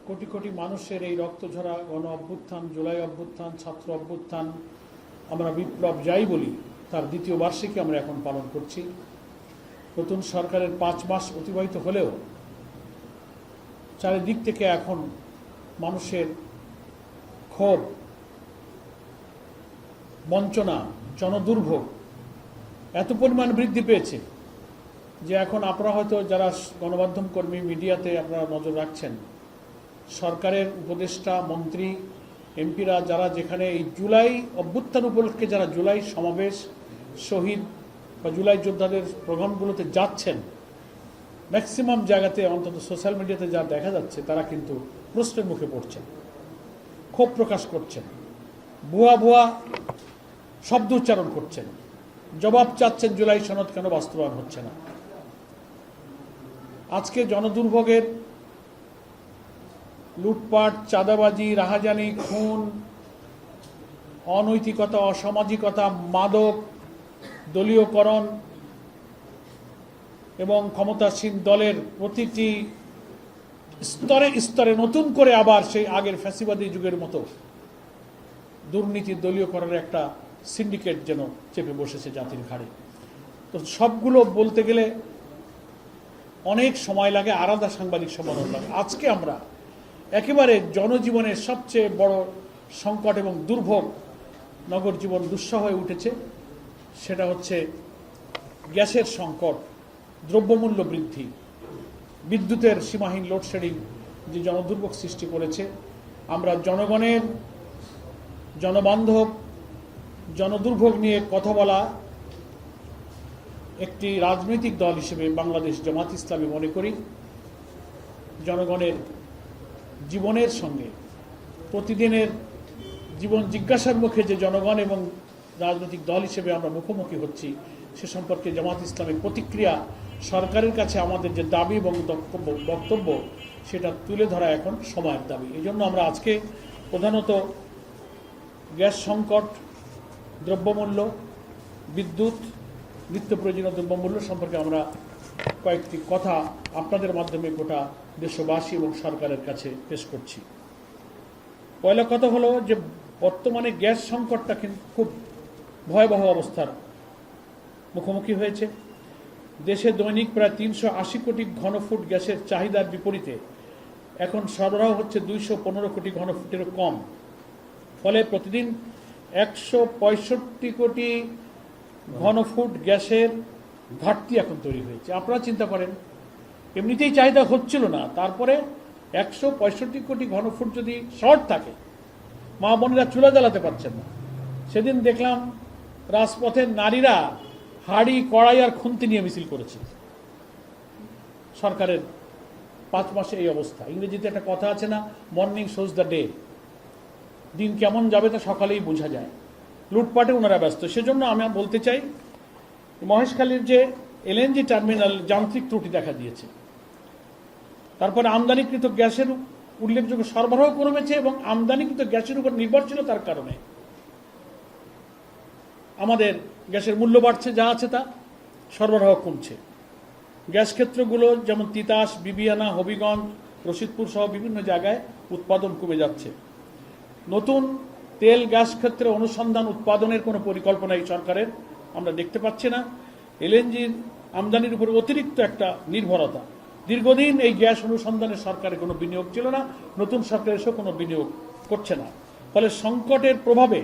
কোটি কোটি মানুষের এই রক্তঝরা গণ অভ্যুত্থান, জুলাই অভ্যুত্থান, ছাত্র অভ্যুত্থান, আমরা বিপ্লব যাই বলি, তার দ্বিতীয় বার্ষিকী আমরা এখন পালন করছি। নতুন সরকারের 5 মাস অতিবাহিত হলেও চারিদিক থেকে এখন মানুষের ক্ষোভ, বঞ্চনা, জনদুর্ভোগ এত পরিমাণ বৃদ্ধি পেয়েছে যে এখন আপনারা হয়তো যারা গণমাধ্যম কর্মী, মিডিয়াতে আপনারা নজর রাখছেন, সরকারের উপদেষ্টা, মন্ত্রী, এমপিরা যারা যেখানে এই জুলাই অভ্যুত্থান উপলক্ষে যারা জুলাই সমাবেশ, শহীদ বা জুলাই যোদ্ধাদের প্রোগ্রামগুলোতে যাচ্ছেন, ম্যাক্সিমাম জায়গাতে অন্তত সোশ্যাল মিডিয়াতে যা দেখা যাচ্ছে তারা কিন্তু প্রশ্নের মুখে পড়ছেন, ক্ষোভ প্রকাশ করছেন, ভুয়া ভুয়া শব্দ উচ্চারণ করছেন, জবাব চাচ্ছেন জুলাই সনদ কেন বাস্তবায়ন হচ্ছে না। আজকে জনদুর্ভোগের লুটপাট, চাঁদাবাজি, রাহাজানি, খুন, অনৈতিকতা, অসামাজিকতা, মাদক, দলীয়করণ এবং ক্ষমতাসীন দলের প্রতিটি স্তরে স্তরে নতুন করে আবার সেই আগের ফ্যাসিবাদী যুগের মতো দুর্নীতি, দলীয়করণের একটা সিন্ডিকেট যেন চেপে বসেছে জাতির ঘাড়ে। তো সবগুলো বলতে গেলে অনেক সময় লাগে, আলাদা সাংবাদিক সম্মেলন লাগে। আজকে আমরা একেবারে জনজীবনের সবচেয়ে বড় সংকট এবং দুর্ভোগ, নগর জীবন দুঃসহ হয়ে উঠেছে, সেটা হচ্ছে গ্যাসের সংকট, দ্রব্যমূল্য বৃদ্ধি, বিদ্যুতের সীমাহীন লোডশেডিং যে জনদুর্ভোগ সৃষ্টি করেছে। আমরা জনগণের জনবান্ধব জনদুর্ভোগ নিয়ে কথা বলা একটি রাজনৈতিক দল হিসেবে বাংলাদেশ জামাত ইসলামী মনে করি জনগণের জীবনের সঙ্গে প্রতিদিনের জীবন জিজ্ঞাসার মুখে যে জনগণ এবং রাজনৈতিক দল হিসেবে আমরা মুখোমুখি হচ্ছি, সে সম্পর্কে জামাত ইসলামের প্রতিক্রিয়া, সরকারের কাছে আমাদের যে দাবি এবং বক্তব্য, সেটা তুলে ধরা এখন সময়ের দাবি। এই জন্য আমরা আজকে প্রধানত গ্যাস সংকট, দ্রব্যমূল্য, বিদ্যুৎ, নিত্য প্রয়োজনীয় দ্রব্যমূল্য সম্পর্কে আমরা কয়েকটি কথা আপনাদের মাধ্যমে গোটা দেশবাসী এবং সরকারের কাছে পেশ করছি। পয়লা কথা হলো যে বর্তমানে গ্যাস সংকটটা কিন্তু খুব ভয়াবহ অবস্থার মুখোমুখি হয়েছে। দেশে দৈনিক প্রায় 380 কোটি ঘনফুট গ্যাসের চাহিদার বিপরীতে এখন সরবরাহ হচ্ছে 215 কোটি ঘনফুটেরও কম। ফলে প্রতিদিন 165 কোটি ঘনফুট গ্যাসের ঘাটতি এখন তৈরি হয়েছে। আপনারা চিন্তা করেন, এমনিতেই চাহিদা হচ্ছিল না, তারপরে 165 কোটি ঘনফুট যদি শর্ট থাকে, মা বোনেরা চুলা জ্বালাতে পারছেন না। সেদিন দেখলাম রাজপথের নারীরা হাড়ি, কড়াই আর খুন্তি নিয়ে মিছিল করেছে। সরকারের 5 মাসে এই অবস্থা। ইংরেজিতে একটা কথা আছে না, মর্নিং শোজ দ্য ডে, দিন কেমন যাবে তা সকালেই বোঝা যায়। লুটপাটে ওনারা ব্যস্ত। সেজন্য আমি বলতে চাই, মহেশখালীর যে এলএনজি টার্মিনাল যান্ত্রিক ত্রুটি দেখা দিয়েছে, তারপরে আমদানিকৃত গ্যাসের উল্লেখযোগ্য সরবরাহ কমেছে এবং আমদানিকৃত গ্যাসের উপর নির্ভরশীলতার কারণে আমাদের গ্যাসের মূল্য বাড়ছে, যা আছে তা সরবরাহ কমছে। গ্যাস ক্ষেত্রগুলো যেমন তিতাস, বিবিয়ানা, হবিগঞ্জ, রশিদপুর সহ বিভিন্ন জায়গায় উৎপাদন কমে যাচ্ছে। নতুন তেল গ্যাস ক্ষেত্রে অনুসন্ধান উৎপাদনের কোনো পরিকল্পনা এই সরকারের আমরা দেখতে পাচ্ছি না। এলএনজির আমদানির উপর অতিরিক্ত একটা নির্ভরতা। দীর্ঘদিন এই গ্যাস অনুসন্ধানে সরকারের কোনো বিনিয়োগ ছিল না, নতুন সরকার এসেও কোনো বিনিয়োগ করছে না। ফলে সংকটের প্রভাবে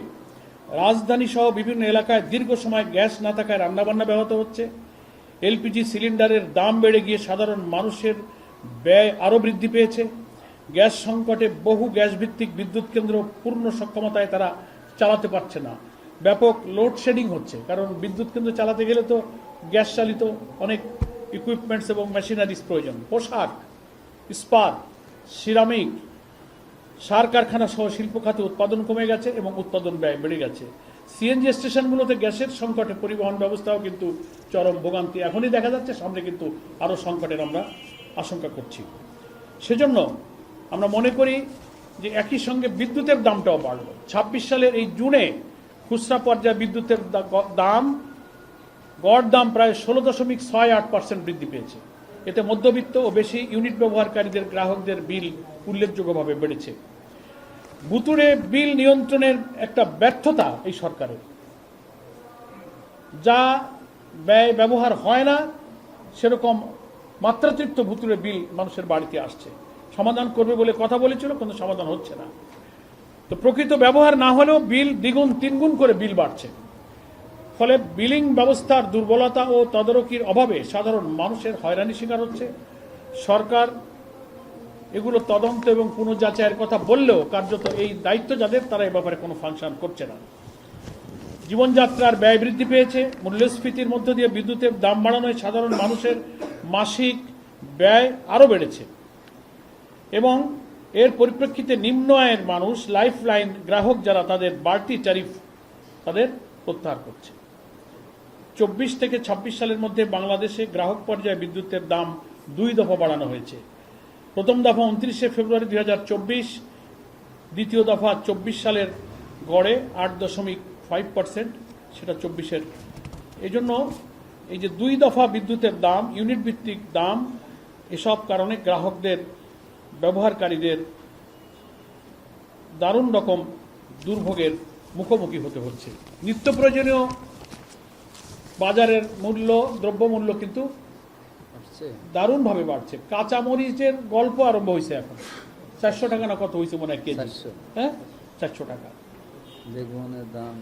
রাজধানী সহ বিভিন্ন এলাকায় দীর্ঘ সময় গ্যাস না থাকায় রান্নাবান্না ব্যাহত হচ্ছে। এলপিজি সিলিন্ডারের দাম বেড়ে গিয়ে সাধারণ মানুষের ব্যয় আরও বৃদ্ধি পেয়েছে। গ্যাস সংকটে বহু গ্যাস ভিত্তিক বিদ্যুৎ কেন্দ্র পূর্ণ সক্ষমতায় তারা চালাতে পারছে না। ব্যাপক লোডশেডিং হচ্ছে, কারণ বিদ্যুৎ কেন্দ্র চালাতে গেলে তো গ্যাস চালিত অনেক ইকুইপমেন্টস এবং মেশিনারিজ প্রয়োজন। পোশাক, ইস্পাত, সিরামিক, সার কারখানা সহ শিল্প খাতে উৎপাদন কমে গেছে এবং উৎপাদন ব্যয় বেড়ে গেছে। সিএনজি স্টেশনগুলোতে গ্যাসের সংকটে পরিবহন ব্যবস্থাও কিন্তু চরম ভোগান্তি। এখনই দেখা যাচ্ছে, সামনে কিন্তু আরও সংকটের আমরা আশঙ্কা করছি। সেজন্য আমরা মনে করি যে একই সঙ্গে বিদ্যুতের দামটাও বাড়ল। 26 সালের এই জুনে খুচরা পর্যায়ে বিদ্যুতের দাম, গড় দাম প্রায় 16.68% বৃদ্ধি পেয়েছে। এতে মধ্যবিত্ত ও বেশি ইউনিট ব্যবহারকারীদের গ্রাহকদের বিল উল্লেখযোগ্যভাবে বেড়েছে। ভুতুড়ে বিল নিয়ন্ত্রণের একটা ব্যর্থতা এই সরকারের, যা ব্যয় ব্যবহার হয় না সেরকম মাত্রাতিরিক্ত ভুতুড়ে বিল মানুষের বাড়িতে আসছে। সমাধান করবে বলে কথা বলেছিল, কিন্তু সমাধান হচ্ছে না। তো প্রকৃত ব্যবহার না হলেও বিল দ্বিগুণ তিনগুণ করে বিল বাড়ছে। ফলে বিলিং ব্যবস্থার দুর্বলতা ও তদারকির অভাবে সাধারণ মানুষের হয়রানির শিকার হচ্ছে। সরকার এগুলো তদন্ত এবং পুনর্যাচাইয়ের কথা বললেও কার্যত এই দায়িত্ব যাদের, তারা এ ব্যাপারে কোনো ফাংশন করছে না। জীবনযাত্রার ব্যয় বৃদ্ধি পেয়েছে। মূল্যস্ফীতির মধ্য দিয়ে বিদ্যুতের দাম বাড়ানোয় সাধারণ মানুষের মাসিক ব্যয় আরও বেড়েছে এবং এর পরিপ্রেক্ষিতে নিম্ন আয়ের মানুষ, লাইফলাইন গ্রাহক যারা, তাদের বাড়তি ট্যারিফ তাদের প্রত্যাহার করছে। 24 থেকে 26 সালের মধ্যে বাংলাদেশে গ্রাহক পর্যায়ে বিদ্যুতের দাম 2 দফা বাড়ানো হয়েছে। প্রথম দফা 29শে ফেব্রুয়ারি 2024, দ্বিতীয় দফা 24 সালের গড়ে 8.5%, সেটা 24-এর। এই জন্য এই যে 2 দফা বিদ্যুতের দাম, ইউনিট ভিত্তিক দাম, এসব কারণে গ্রাহকদের, ব্যবহারকারীদের দারুণ রকম দুর্ভোগের মুখোমুখি হতে হচ্ছে। নিত্য প্রয়োজনীয় বাজারের মূল্য, দ্রব্যমূল্য কিন্তু দারুণভাবে বাড়ছে। কাঁচামরিচের গল্প আরম্ভ হয়েছে এখন। 400 টাকা না কত হয়েছে মনে হয় কেজি? হ্যাঁ, 400 টাকা। বেগুনের দাম,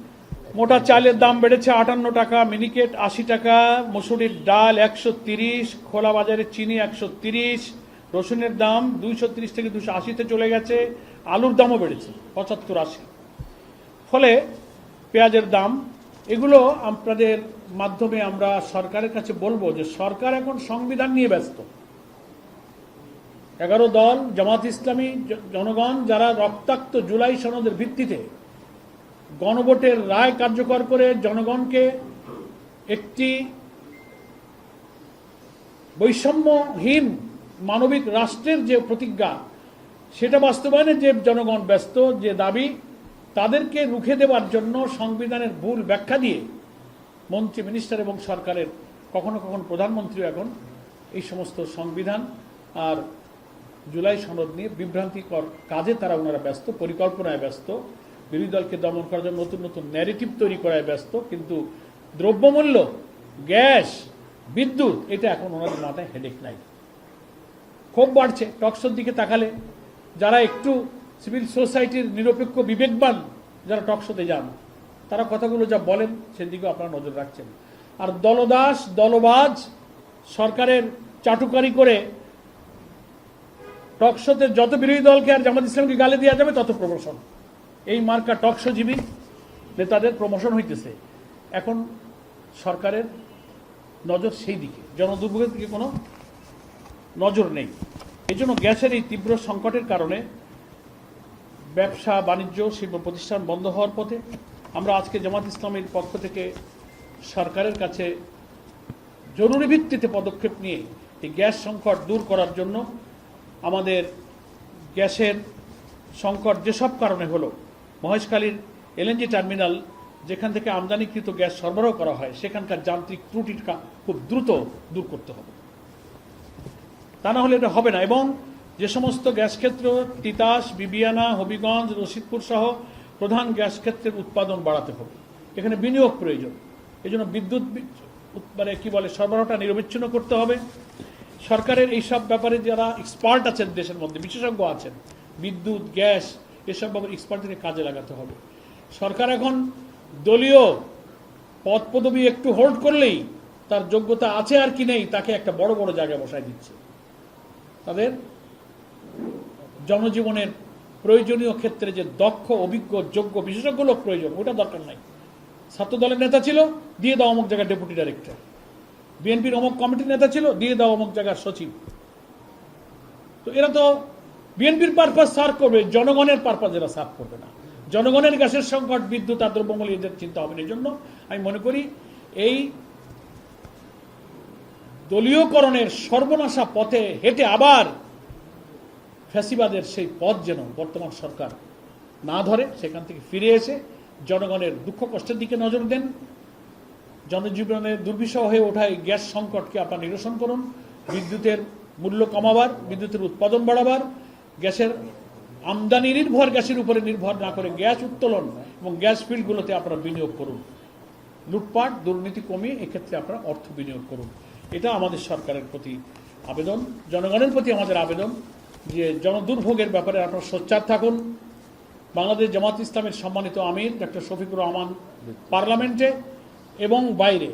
মোটা চালের দাম বেড়েছে 58 টাকা, মিনিকেট 80 টাকা, মসুরির ডাল 130, খোলা বাজারে চিনি 130, রসুনের দাম 230 থেকে 280-তে চলে গেছে। আলুর দামও বেড়েছে 75-80। ফলে পেঁয়াজের দাম, এগুলো আপনাদের মাধ্যমে আমরা সরকারের কাছে বলবো যে সরকার এখন সংবিধান নিয়ে ব্যস্ত। 11 দল, জামাত ইসলামী, জনগণ যারা রক্তাক্ত জুলাই সনদের ভিত্তিতে গণভোটের রায় কার্যকর করে জনগণকে একটি বৈষম্যহীন মানবিক রাষ্ট্রের যে প্রতিজ্ঞা, সেটা বাস্তবায়নে যে জনগণ ব্যস্ত, যে দাবি, তাদেরকে রুখে দেওয়ার জন্য সংবিধানের ভুল ব্যাখ্যা দিয়ে মন্ত্রী, মিনিস্টার এবং সরকারের, কখনো কখনো প্রধানমন্ত্রী এখন এই সমস্ত সংবিধান আর জুলাই সনদ নিয়ে বিভ্রান্তিকর কাজে ওনারা ব্যস্ত, পরিকল্পনায় ব্যস্ত, বিরোধী দলকে দমন করার জন্য নতুন নতুন ন্যারেটিভ তৈরি করায় ব্যস্ত। কিন্তু দ্রব্যমূল্য, গ্যাস, বিদ্যুৎ, এটা এখন ওনাদের মাথায় হেডেক নাই। খুব বাড়ছে। টকশোর দিকে তাকালে যারা একটু সিভিল সোসাইটির নিরপেক্ষ বিবেকবান, যারা টকশোতে যান, তারা কথাগুলো যা বলেন সেদিকেও আপনারা নজর রাখছেন। আর দলদাস, দলবাজ, সরকারের চাটুকারি করে টকশোতে যত বিরোধী দলকে আর জামাত ইসলামকে গালি দেওয়া যাবে তত প্রমোশন। এই মার্কা টকশোজীবী নেতাদের প্রমোশন হইতেছে। এখন সরকারের নজর সেই দিকে, জনদুর্ভোগের দিকে কোনো নজর নেই। এই জন্য গ্যাসের এই তীব্র সংকটের কারণে ব্যবসা বাণিজ্য, শিল্প প্রতিষ্ঠান বন্ধ হওয়ার পথে। আমরা আজকে জামাত ইসলামের পক্ষ থেকে সরকারের কাছে জরুরি ভিত্তিতে পদক্ষেপ নিয়ে এই গ্যাস সংকট দূর করার জন্য, আমাদের গ্যাসের সংকট যেসব কারণে হলো, মহেশখালীর এলএনজি টার্মিনাল, যেখান থেকে আমদানিকৃত গ্যাস সরবরাহ করা হয়, সেখানকার যান্ত্রিক ত্রুটিটা খুব দ্রুত দূর করতে হবে। তা না হলে এটা হবে না। এবং যে সমস্ত গ্যাস ক্ষেত্র, তিতাস, বিবিয়ানা, হবিগঞ্জ, রশিদপুর সহ প্রধান গ্যাস ক্ষেত্রের উৎপাদন বাড়াতে হবে। এখানে বিনিয়োগ প্রয়োজন। এই জন্য বিদ্যুৎ সরবরাহটা নিরবিচ্ছিন্ন করতে হবে। সরকারের এইসব ব্যাপারে যারা এক্সপার্ট আছেন দেশের মধ্যে, বিশেষজ্ঞ আছেন, বিদ্যুৎ, গ্যাস, এসব ব্যাপারে এক্সপার্টদেরকে কাজে লাগাতে হবে। সরকার এখন দলীয় পদ পদবি একটু হোল্ড করলেই তার যোগ্যতা আছে আর কি নেই, তাকে একটা বড় বড় জায়গায় বসায় দিচ্ছে। তাদের জনজীবনের প্রয়োজনীয় ক্ষেত্রে যে দক্ষ, অভিজ্ঞ, যোগ্য, বিশেষজ্ঞ লোক প্রয়োজন, ওটা দরকার নাই। ছাত্র দলের নেতা ছিল, দিয়ে দাও অমুক জায়গায় ডেপুটি ডাইরেক্টর। বিএনপির অমুক কমিটির নেতা ছিল, দিয়ে দাও অমুক জায়গার সচিব। তো এরা তো বিএনপির পারপাস সার্ভ করবে, জনগণের পারপাস এরা সার্ভ করবে না। জনগণের গ্যাসের সংকট, বিদ্যুৎ আর দ্রব্যমূল্য, এদের চিন্তা হবে না। এই জন্য আমি মনে করি এই দলীয়করণের সর্বনাশা পথে হেঁটে আবার ফ্যাসিবাদের সেই পথ যেন বর্তমান সরকার না ধরে, সেখান থেকে ফিরে এসে জনগণের দুঃখ কষ্টের দিকে নজর দেন। জনজীবনের দুর্বিষহ হয়ে ওঠা এই গ্যাস সংকটকে আপনারা নিরসন করুন। বিদ্যুতের মূল্য কমাবার, বিদ্যুতের উৎপাদন বাড়াবার, গ্যাসের আমদানি নির্ভর গ্যাসের উপরে নির্ভর না করে গ্যাস উত্তোলন এবং গ্যাস ফিল্ডগুলোতে আপনারা বিনিয়োগ করুন। লুটপাট দুর্নীতি কমিয়ে এক্ষেত্রে আপনারা অর্থ বিনিয়োগ করুন। এটা আমাদের সরকারের প্রতি আবেদন, জনগণের প্রতি আমাদের আবেদন যে জনদুর্ভোগের ব্যাপারে আপনারা সোচ্চার থাকুন। বাংলাদেশ জামাত ইসলামের সম্মানিত আমির ডক্টর শফিকুর রহমান পার্লামেন্টে এবং বাইরে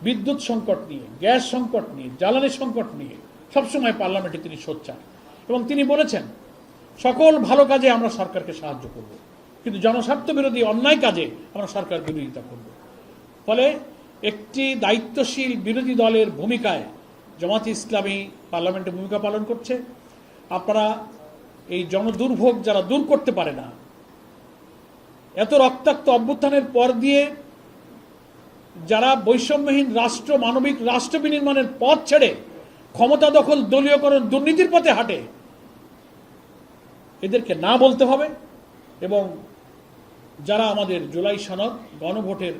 বিদ্যুৎ সংকট নিয়ে, গ্যাস সংকট নিয়ে, জ্বালানি সংকট নিয়ে সবসময় পার্লামেন্টে তিনি সোচ্চার এবং তিনি বলেছেন সকল ভালো কাজে আমরা সরকারকে সাহায্য করব, কিন্তু জনস্বার্থ বিরোধী অন্যায় কাজে আমরা সরকার বিরোধিতা করব। ফলে একটি দায়িত্বশীল বিরোধী দলের ভূমিকায় জামাত ইসলামী পার্লামেন্টে ভূমিকা পালন করছে। আপনারা এই জনদুর্ভোগ যারা দূর করতে পারে না, এত রক্তাক্ত অভ্যুত্থানের পর দিয়ে যারা বৈষম্যহীন রাষ্ট্র, মানবিক রাষ্ট্র বিনির্মাণের পথ ছেড়ে ক্ষমতা দখল, দলীয়করণ, দুর্নীতির পথে হাঁটে, এদেরকে না বলতে হবে। এবং যারা আমাদের জুলাই সনদ, গণভোটের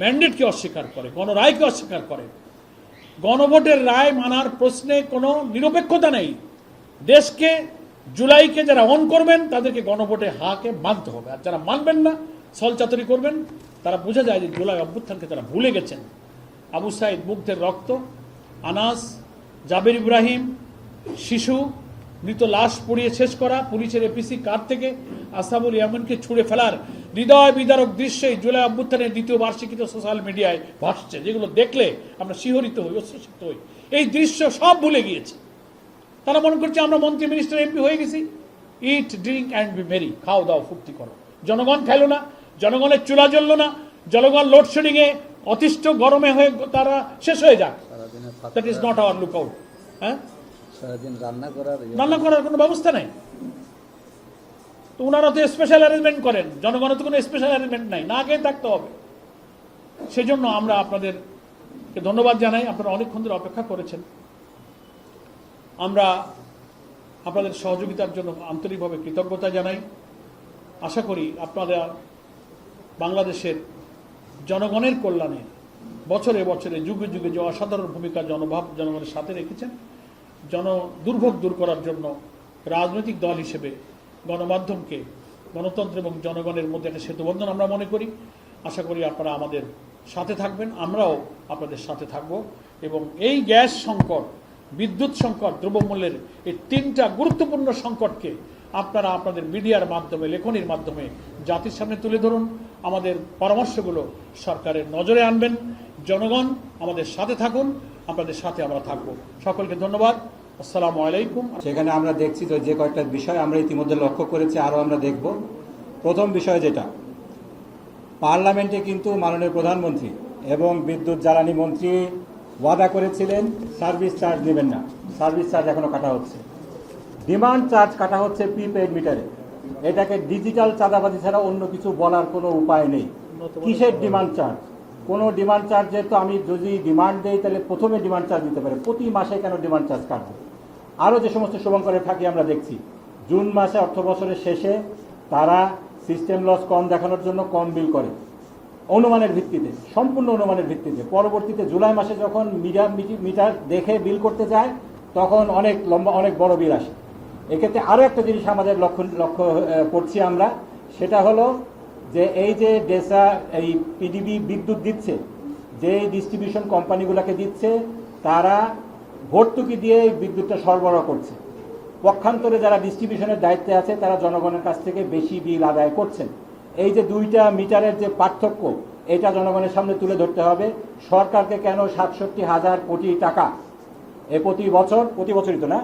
ম্যান্ডেটকে অস্বীকার করে, গণরায়কে অস্বীকার করে, গণভোটের রায় মানার প্রশ্নে কোনো নিরপেক্ষতা নেই। দেশকে, জুলাইকে যারা অন করবেন তাদেরকে গণভোটে হাকে মানতে হবে, আর যারা মানবেন না, ছলচাতুরি করবেন, তারা বোঝা যায় যে জুলাই অভ্যুত্থানকে তারা ভুলে গেছেন। আবু সাইদ মুগ্ধের রক্ত, আনাস, জাবের ইব্রাহিম, শিশু, মৃত লাশ পুড়িয়ে শেষ করা, পুলিশের এপিসি কার থেকে আসাবুল ইয়ামানকে ছুঁড়ে ফেলার হৃদয় বিদারক দৃশ্যই জুলাই অভ্যুত্থানের দ্বিতীয় বার্ষিকীতে সোশ্যাল মিডিয়ায় ভাসছে, যেগুলো দেখলে আমরা শিহরিত হই, অস্বস্তিত হই। এই দৃশ্য সব ভুলে গিয়েছে। তারা মনে করছে আমরা মন্ত্রী, মিনিস্টার, এমপি হয়ে গেছি। ইট, ড্রিঙ্ক অ্যান্ড বি মেরি, খাও দাও ফুর্তি করো। জনগণ খাইল না, জনগণের চুলা জ্বলল না, জনগণ লোডশেডিংয়ে অতিষ্ঠ গরমে হয়ে তারা শেষ হয়ে যাক। That is not our look out. হ্যাঁ, সারাদিন রান্না করার কোনো ব্যবস্থা নেই। তো ওনারা তো স্পেশাল অ্যারেঞ্জমেন্ট করেন, জনগণের তো কোনো স্পেশাল অ্যারেঞ্জমেন্ট নাই, না খেয়ে থাকতে হবে। সেজন্য আমরা আপনাদেরকে ধন্যবাদ জানাই, আপনারা অনেকক্ষণ ধরে অপেক্ষা করেছেন। আমরা আপনাদের সহযোগিতার জন্য আন্তরিকভাবে কৃতজ্ঞতা জানাই। আশা করি আপনারা বাংলাদেশের জনগণের কল্যাণে বছরে বছরে, যুগে যুগে যে অসাধারণ ভূমিকা জনগণের সাথে রেখেছেন, দুর্ভোগ দূর করার জন্য রাজনৈতিক দল হিসেবে গণমাধ্যমকে, গণতন্ত্র এবং জনগণের মধ্যে একটা সেতুবন্ধন আমরা মনে করি। আশা করি আপনারা আমাদের সাথে থাকবেন, আমরাও আপনাদের সাথে থাকব এবং এই গ্যাস সংকট, বিদ্যুৎ সংকট, দ্রব্যমূল্যের এই তিনটা গুরুত্বপূর্ণ সংকটকে আপনারা আপনাদের মিডিয়ার মাধ্যমে, লেখনির মাধ্যমে জাতির সামনে তুলে ধরুন। আমাদের পরামর্শগুলো সরকারের নজরে আনবেন। জনগণ আমাদের সাথে থাকুন, আপনাদের সাথে আমরা থাকব। সকলকে ধন্যবাদ। আসসালামু আলাইকুম। সেখানে আমরা দেখছি যে কয়েকটা বিষয় আমরা ইতিমধ্যে লক্ষ্য করেছি, আরও আমরা দেখব। প্রথম বিষয় যেটা, পার্লামেন্টে কিন্তু মাননীয় প্রধানমন্ত্রী এবং বিদ্যুৎ জ্বালানি মন্ত্রী ওয়াদা করেছিলেন সার্ভিস চার্জ নেবেন না। সার্ভিস চার্জ এখনও কাটা হচ্ছে, ডিমান্ড চার্জ কাটা হচ্ছে প্রিপেড মিটারে। এটাকে ডিজিটাল চাঁদাবাজি ছাড়া অন্য কিছু বলার কোনো উপায় নেই। কিসের ডিমান্ড চার্জ? কোনো ডিমান্ড চার্জের তো আমি যদি ডিমান্ড দেই তাহলে প্রথমে ডিমান্ড চার্জ দিতে পারে, প্রতি মাসে কেন ডিমান্ড চার্জ কাটবে? আরও যে সমস্ত শুভঙ্করে থাকি আমরা দেখছি, জুন মাসে অর্থ বছরের শেষে তারা সিস্টেম লস কম দেখানোর জন্য কম বিল করে অনুমানের ভিত্তিতে, সম্পূর্ণ অনুমানের ভিত্তিতে। পরবর্তীতে জুলাই মাসে যখন মিটার দেখে বিল করতে যায় তখন অনেক লম্বা, অনেক বড় বিল আসে। এক্ষেত্রে আরও একটা জিনিস আমাদের লক্ষ্য করছি আমরা, সেটা হলো যে এই যে ডেসা, এই পিডিবি বিদ্যুৎ দিচ্ছে, যে ডিস্ট্রিবিউশন কোম্পানিগুলোকে দিচ্ছে, তারা ভর্তুকি দিয়ে এই বিদ্যুৎটা সরবরাহ করছে। পক্ষান্তরে যারা ডিস্ট্রিবিউশনের দায়িত্বে আছে তারা জনগণের কাছ থেকে বেশি বিল আদায় করছেন। এই যে দুইটা মিটারের যে পার্থক্য, এটা জনগণের সামনে তুলে ধরতে হবে। সরকারকে কেন ৬৭,০০০ কোটি টাকা প্রতি বছরই তো না,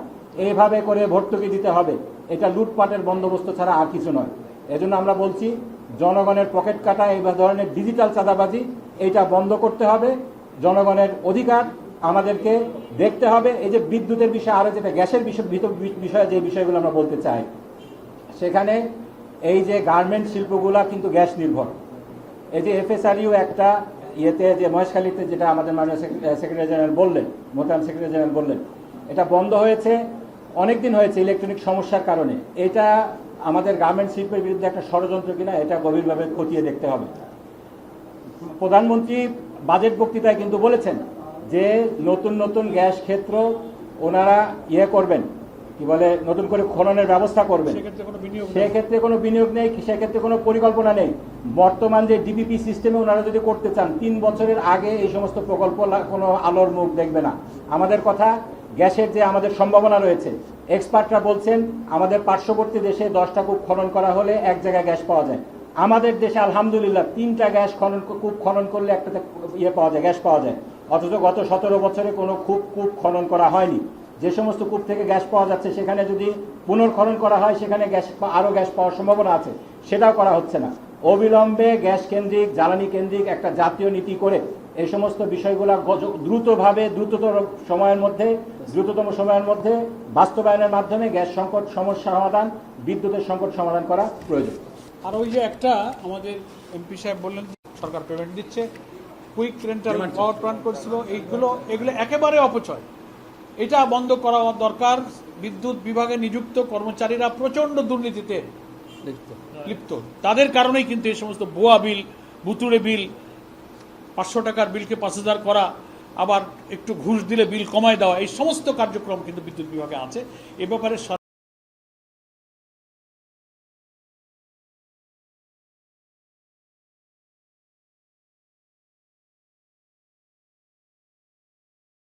এইভাবে করে ভর্তুকি দিতে হবে? এটা লুটপাটের বন্দোবস্ত ছাড়া আর কিছু নয়। এজন্য আমরা বলছি জনগণের পকেট কাটা এই ধরনের ডিজিটাল চাঁদাবাজি এইটা বন্ধ করতে হবে। জনগণের অধিকার আমাদেরকে দেখতে হবে। এই যে বিদ্যুতের বিষয়ে, আরও যেটা গ্যাসের বিষয়ে যে বিষয়গুলো আমরা বলতে চাই, সেখানে এই যে গার্মেন্ট শিল্পগুলা কিন্তু গ্যাস নির্ভর। এই যে এফএসআরইউ একটা ইয়েতে, যে মহেশখালীতে, যেটা আমাদের মাননীয় সেক্রেটারি জেনারেল বললেন, মোহতারাম সেক্রেটারি জেনারেল বললেন, এটা বন্ধ হয়েছে অনেক দিন হয়েছে ইলেকট্রনিক সমস্যার কারণে। এটা আমাদের গার্মেন্ট শিল্পের বিরুদ্ধে একটা ষড়যন্ত্র কিনা, এটা গভীরভাবে খতিয়ে দেখতে হবে। প্রধানমন্ত্রী বাজেট বক্তৃতায় কিন্তু বলেছেন যে নতুন নতুন গ্যাস ক্ষেত্র ওনারা করবেন, কি বলে, নতুন করে খননের ব্যবস্থা করবেন। সেক্ষেত্রে কোনো বিনিয়োগ নেই। সেক্ষেত্রে কোনো বিনিয়োগ নেই, সেক্ষেত্রে কোনো পরিকল্পনা নেই। বর্তমান যে ডিপিপি সিস্টেমে ওনারা যদি করতে চান, 3 বছরের আগে এই সমস্ত প্রকল্প কোনো আলোর মুখ দেখবে না। আমাদের কথা, গ্যাসের যে আমাদের সম্ভাবনা রয়েছে, এক্সপার্টরা বলছেন আমাদের পার্শ্ববর্তী দেশে 10টা কূপ খনন করা হলে এক জায়গায় গ্যাস পাওয়া যায়। আমাদের দেশে আলহামদুলিল্লাহ 3টা কূপ খনন করলে একটাতে পাওয়া যায়, গ্যাস পাওয়া যায়। অথচ গত 17 বছরে কোনো কূপ খনন করা হয়নি। যে সমস্ত কূপ থেকে গ্যাস পাওয়া যাচ্ছে সেখানে যদি পুনর্খনন করা হয়, সেখানে আরও গ্যাস পাওয়ার সম্ভাবনা আছে, সেটাও করা হচ্ছে না। অবিলম্বে গ্যাস কেন্দ্রিক, জ্বালানি কেন্দ্রিক একটা জাতীয় নীতি করে এই সমস্ত বিষয়গুলো দ্রুততম সময়ের মধ্যে বাস্তবায়নের মাধ্যমে গ্যাস সংকট সমস্যা সমাধান, বিদ্যুতের সংকট সমাধান করা প্রয়োজন। আর ওই যে একটা আমাদের এমপি সাহেব বললেন সরকার পেমেন্ট দিচ্ছে, কুইক রেন্টাল পাওয়ার প্ল্যান্ট করছিল, এগুলো একেবারে অপচয়। এটা বন্ধ করা দরকার। বিদ্যুৎ বিভাগে নিযুক্ত কর্মচারীরা প্রচন্ড দুর্নীতিতে লিপ্ত। তাদের কারণেই কিন্তু এই সমস্ত ভুয়া বিল, ভুতুড়ে বিল, 500 টাকার বিলকে 5000 করা, আবার একটু ঘুষ দিলে বিল কমায় দেওয়া, এই সমস্ত কার্যক্রম কিন্তু বিদ্যুৎ বিভাগে আছে। এ ব্যাপারে